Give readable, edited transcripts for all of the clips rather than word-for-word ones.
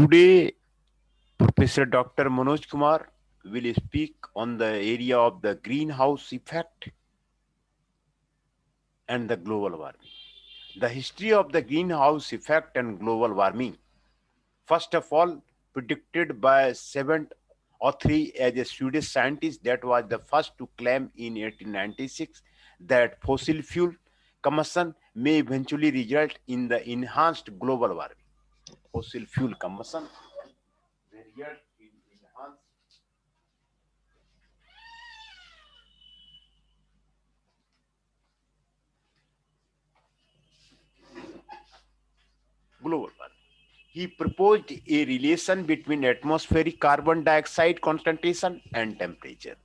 Today, Professor Dr. Manoj Kumar will speak on the area of the greenhouse effect and the global warming. The history of the greenhouse effect and global warming. First of all, predicted by 703 as a Swedish scientist that was the first to claim in 1896 that fossil fuel combustion may eventually result in the enhanced global warming. Fossil fuel combustion result in enhanced global warming. He proposed a relation between atmospheric carbon dioxide concentration and temperature.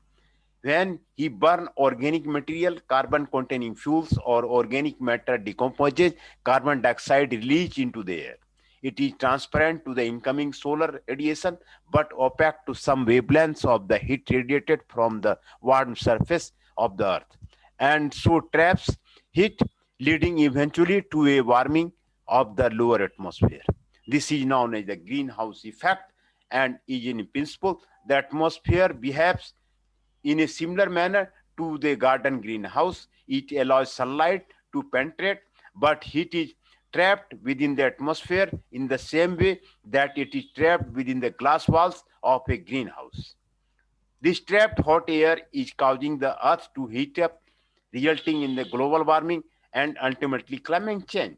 When he burns organic material, carbon containing fuels, or organic matter decomposes, carbon dioxide released into the air. It is transparent to the incoming solar radiation but opaque to some wavelengths of the heat radiated from the warm surface of the earth, and so traps heat, leading eventually to a warming of the lower atmosphere. This is known as the greenhouse effect and is in principle the atmosphere behaves in a similar manner to the garden greenhouse. It allows sunlight to penetrate, but heat is trapped within the atmosphere in the same way that it is trapped within the glass walls of a greenhouse. This trapped hot air is causing the earth to heat up, resulting in the global warming and ultimately climate change.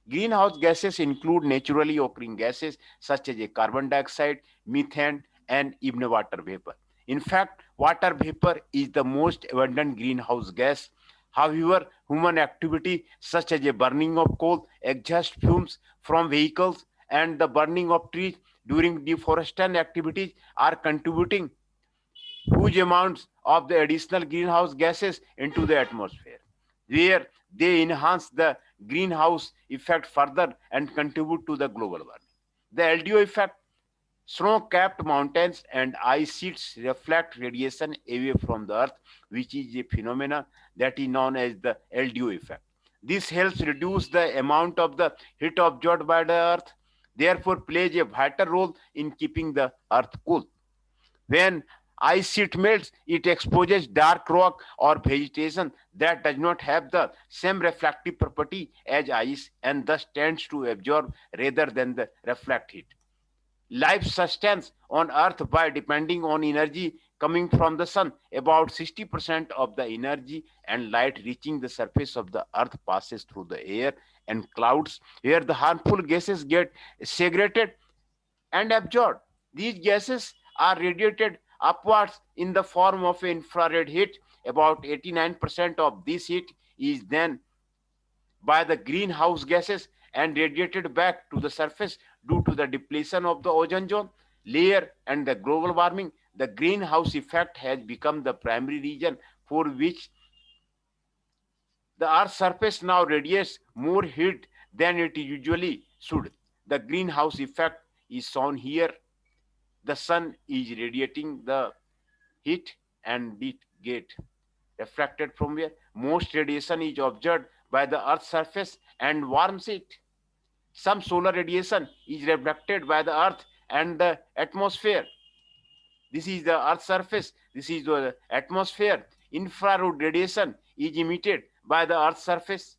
Greenhouse gases include naturally occurring gases such as carbon dioxide, methane, and even water vapor. In fact, water vapor is the most abundant greenhouse gas. However, human activity such as a burning of coal, exhaust fumes from vehicles, and the burning of trees during deforestation activities are contributing huge amounts of the additional greenhouse gases into the atmosphere, where they enhance the greenhouse effect further and contribute to the global warming. The LDO effect: snow capped mountains and ice sheets reflect radiation away from the earth, which is a phenomenon that is known as the LDO effect. This helps reduce the amount of the heat absorbed by the earth, therefore, plays a vital role in keeping the earth cool. When ice sheet melts, it exposes dark rock or vegetation that does not have the same reflective property as ice and thus tends to absorb rather than the reflect heat. Life sustains on Earth by depending on energy coming from the sun. About 60% of the energy and light reaching the surface of the Earth passes through the air and clouds, where the harmful gases get segregated and absorbed. These gases are radiated upwards in the form of infrared heat. About 89% of this heat is then by the greenhouse gases and radiated back to the surface due to the depletion of the ozone zone layer and the global warming. The greenhouse effect has become the primary reason for which the Earth's surface now radiates more heat than it usually should. The greenhouse effect is shown here. The sun is radiating the heat and it get reflected from where most radiation is observed by the earth's surface and warms it. Some solar radiation is reflected by the earth and the atmosphere. This is the earth's surface, this is the atmosphere. Infrared radiation is emitted by the earth's surface.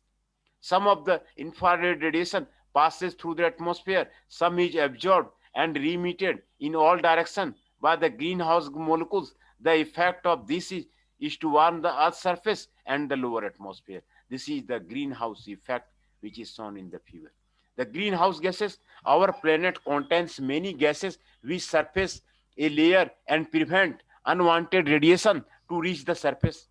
Some of the infrared radiation passes through the atmosphere, some is absorbed and re-emitted in all directions by the greenhouse molecules. The effect of this is to warm the earth's surface and the lower atmosphere. This is the greenhouse effect which is shown in the figure. The greenhouse gases: our planet contains many gases which surface a layer and prevent unwanted radiation to reach the surface.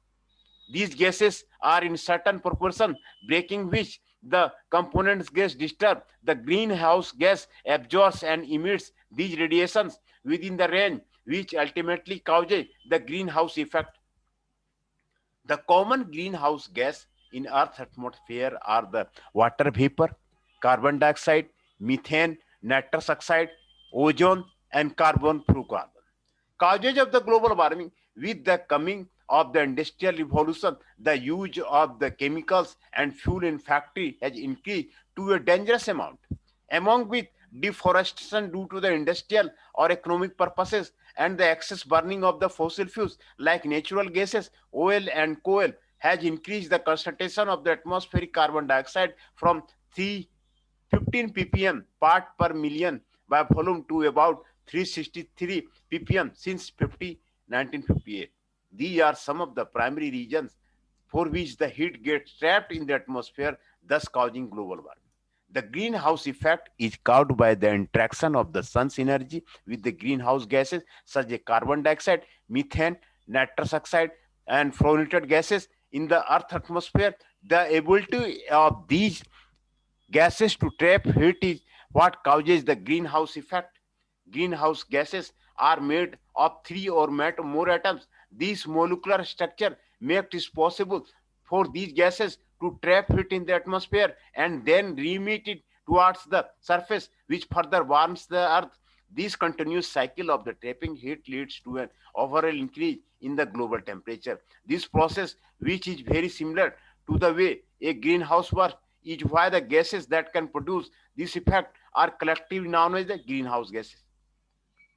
These gases are in certain proportion, breaking which the components get disturbed. The greenhouse gas absorbs and emits these radiations within the range, which ultimately causes the greenhouse effect. The common greenhouse gas in Earth's atmosphere are the water vapor, carbon dioxide, methane, nitrous oxide, ozone, and carbon fluorocarbon. Causes of the global warming: with the coming of the industrial revolution, the use of the chemicals and fuel in factory has increased to a dangerous amount. Among with deforestation due to the industrial or economic purposes, and the excess burning of the fossil fuels like natural gases, oil and coal has increased the concentration of the atmospheric carbon dioxide from 315 ppm part per million by volume to about 363 ppm since 1958. These are some of the primary reasons for which the heat gets trapped in the atmosphere, thus causing global warming. The greenhouse effect is caused by the interaction of the sun's energy with the greenhouse gases such as carbon dioxide, methane, nitrous oxide, and fluorinated gases in the Earth atmosphere. The ability of these gases to trap heat is what causes the greenhouse effect. Greenhouse gases are made of three or more atoms. This molecular structure makes it possible for these gases to trap heat in the atmosphere and then remit it towards the surface, which further warms the earth. This continuous cycle of the trapping heat leads to an overall increase in the global temperature. This process, which is very similar to the way a greenhouse works, is why the gases that can produce this effect are collectively known as the greenhouse gases.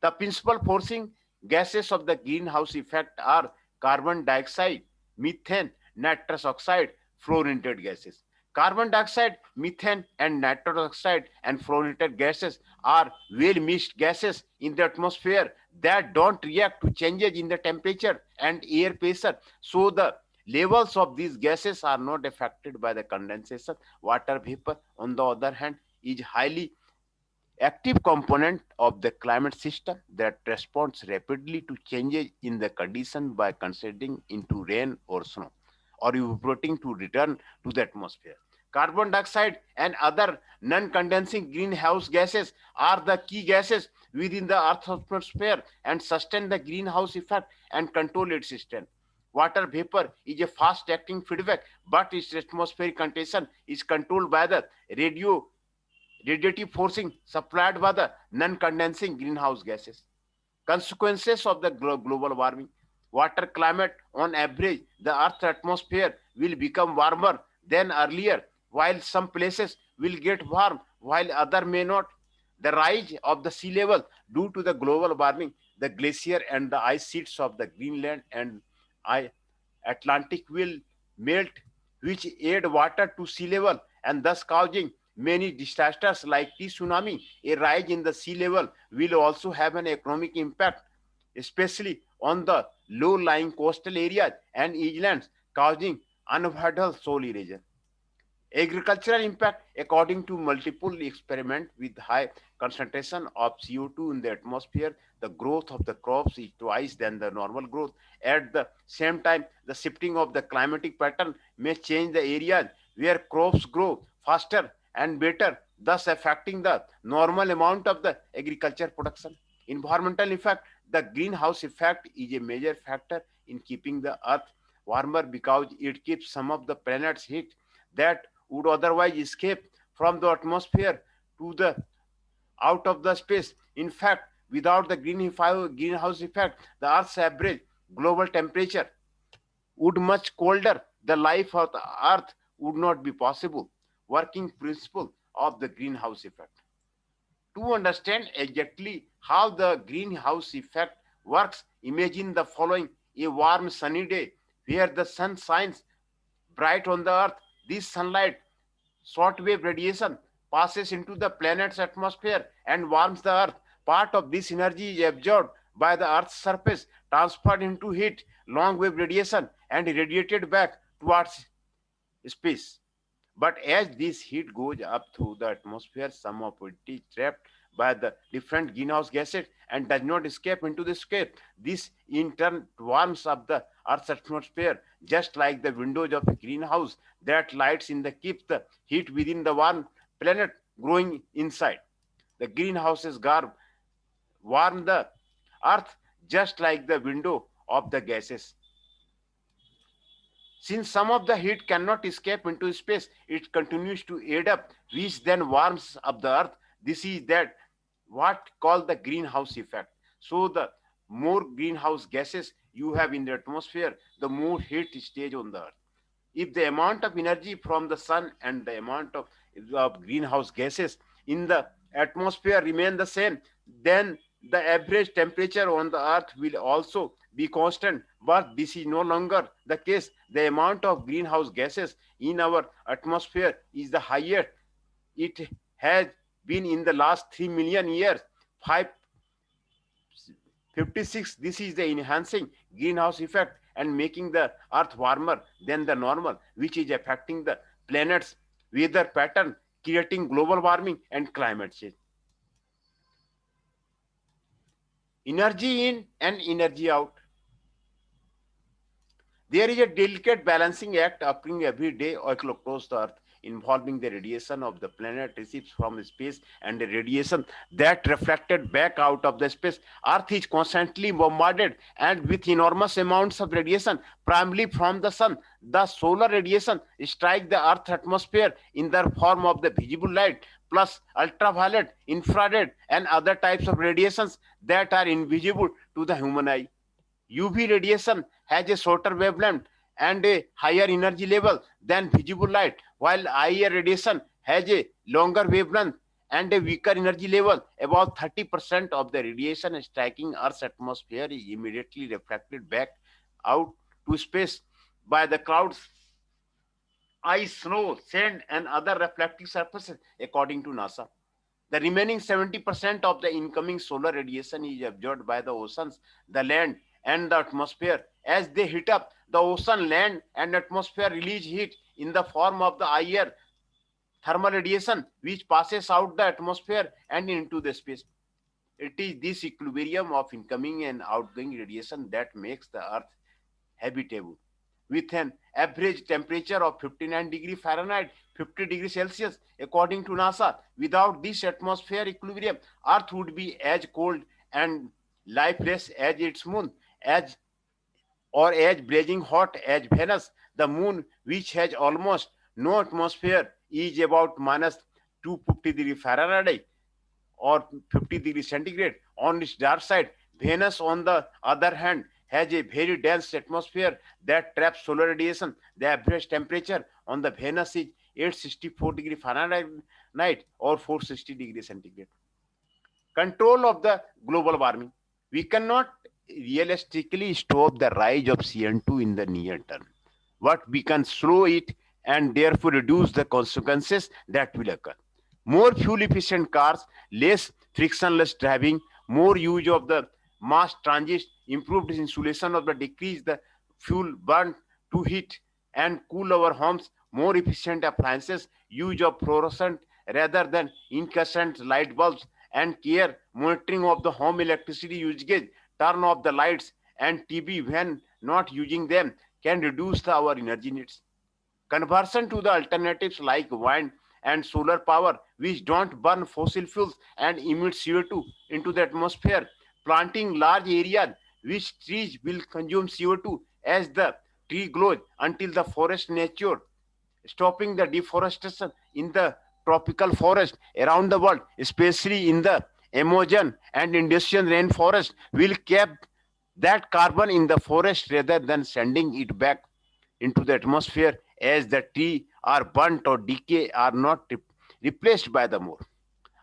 The principal forcing gases of the greenhouse effect are carbon dioxide, methane, nitrous oxide, fluorinated gases. Carbon dioxide, methane, and nitrous oxide and fluorinated gases are well mixed gases in the atmosphere that don't react to changes in the temperature and air pressure. So the levels of these gases are not affected by the condensation. Water vapor, on the other hand, is highly active component of the climate system that responds rapidly to changes in the condition by condensating into rain or snow or evaporating to return to the atmosphere. Carbon dioxide and other non-condensing greenhouse gases are the key gases within the Earth's atmosphere and sustain the greenhouse effect and control its system. Water vapor is a fast-acting feedback, but its atmospheric condition is controlled by the radiative forcing supplied by the non-condensing greenhouse gases. Consequences of the global warming. Water climate on average, the Earth's atmosphere will become warmer than earlier, while some places will get warm, while other may not. The rise of the sea level due to the global warming, the glacier and the ice sheets of the Greenland and Atlantic will melt, which add water to sea level and thus causing many disasters like the tsunami. A rise in the sea level will also have an economic impact, especially on the low-lying coastal areas and islands, causing unavoidable soil erosion. Agricultural impact, according to multiple experiments with high concentration of CO2 in the atmosphere, the growth of the crops is twice than the normal growth. At the same time, the shifting of the climatic pattern may change the areas where crops grow faster and better, thus affecting the normal amount of the agriculture production. Environmental effect, the greenhouse effect is a major factor in keeping the earth warmer because it keeps some of the planet's heat that would otherwise escape from the atmosphere to the out of the space. In fact, without the greenhouse effect, the Earth's average global temperature would much colder. The life of the Earth would not be possible. Working principle of the greenhouse effect. To understand exactly how the greenhouse effect works, imagine the following: a warm sunny day where the sun shines bright on the earth. This sunlight shortwave radiation passes into the planet's atmosphere and warms the earth. Part of this energy is absorbed by the earth's surface, transferred into heat, long wave radiation, and radiated back towards space. But as this heat goes up through the atmosphere, some of it is trapped by the different greenhouse gases and does not escape into the sky. This in turn warms up the Earth's atmosphere, just like the windows of a greenhouse that lights in the keep the heat within the warm planet growing inside. The greenhouses warm the Earth just like the window of the gases. Since some of the heat cannot escape into space, it continues to add up, which then warms up the earth. This is that what called the greenhouse effect. So the more greenhouse gases you have in the atmosphere, the more heat stays on the earth. If the amount of energy from the sun and the amount of greenhouse gases in the atmosphere remain the same, then the average temperature on the earth will also be constant. But this is no longer the case. The amount of greenhouse gases in our atmosphere is the highest it has been in the last 3 million years. 556, this is the enhancing greenhouse effect and making the earth warmer than the normal, which is affecting the planet's weather pattern, creating global warming and climate change. Energy in and energy out. There is a delicate balancing act occurring every day across the Earth, involving the radiation of the planet receives from space and the radiation that reflected back out of the space. Earth is constantly bombarded and with enormous amounts of radiation, primarily from the sun. The solar radiation strikes the Earth atmosphere in the form of the visible light, plus ultraviolet, infrared, and other types of radiations that are invisible to the human eye. UV radiation has a shorter wavelength and a higher energy level than visible light, while IR radiation has a longer wavelength and a weaker energy level. About 30% of the radiation striking Earth's atmosphere is immediately reflected back out to space by the clouds, ice, snow, sand, and other reflective surfaces, according to NASA. The remaining 70% of the incoming solar radiation is absorbed by the oceans, the land, and the atmosphere. As they heat up, the ocean, land, and atmosphere release heat in the form of the air thermal radiation, which passes out the atmosphere and into the space. It is this equilibrium of incoming and outgoing radiation that makes the Earth habitable. With an average temperature of 59 degrees Fahrenheit, 50 degrees Celsius, according to NASA. Without this atmosphere equilibrium, Earth would be as cold and lifeless as its moon, as or as blazing hot as Venus. The moon, which has almost no atmosphere, is about minus 250 degrees Fahrenheit or 50 degrees centigrade on its dark side. Venus, on the other hand, has a very dense atmosphere that traps solar radiation. The average temperature on the Venus is 864 degrees Fahrenheit or 460 degrees centigrade. Control of the global warming. We cannot realistically stop the rise of CN2 in the near term, but we can slow it and therefore reduce the consequences that will occur. More fuel efficient cars, less frictionless driving, more use of the mass transit, improved insulation of the decrease the fuel burn to heat and cool our homes, more efficient appliances, use of fluorescent rather than incandescent light bulbs, and care monitoring of the home electricity usage, turn off the lights and TV when not using them can reduce our energy needs. Conversion to the alternatives like wind and solar power, which don't burn fossil fuels and emit CO2 into the atmosphere. Planting large areas which trees will consume CO2 as the tree grows until the forest mature. Stopping the deforestation in the tropical forest around the world, especially in the Amazon and Indonesian rainforest, will cap that carbon in the forest rather than sending it back into the atmosphere as the tree are burnt or decay are not replaced by the more.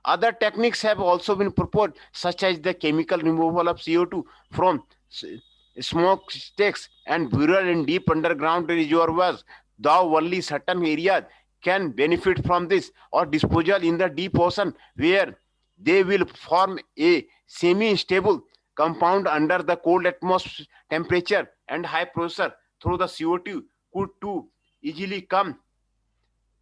Other techniques have also been proposed, such as the chemical removal of CO2 from smokestacks and burial in deep underground reservoirs, though only certain areas can benefit from this, or disposal in the deep ocean where they will form a semi-stable compound under the cold atmosphere temperature and high pressure through the CO2 could too easily come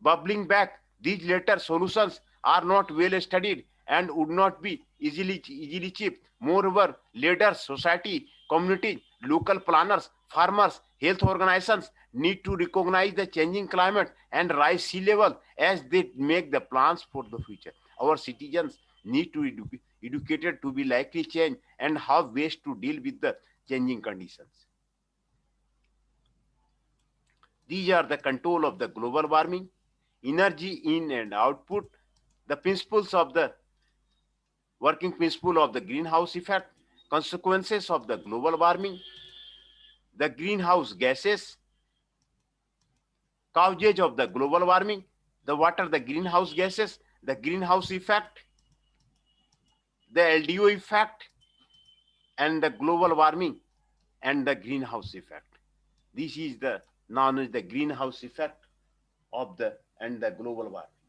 bubbling back. These latter solutions are not well studied and would not be easily cheap. Moreover, leaders, society, communities, local planners, farmers, health organizations need to recognize the changing climate and rise sea level as they make the plans for the future. Our citizens need to be educated to be likely change and have ways to deal with the changing conditions. These are the control of the global warming, energy in and output, the principles of the working principle of the greenhouse effect, consequences of the global warming, the greenhouse gases, causes of the global warming, the greenhouse gases, the greenhouse effect, the LDO effect and the global warming and the greenhouse effect. This is the known as the greenhouse effect of the and the global warming.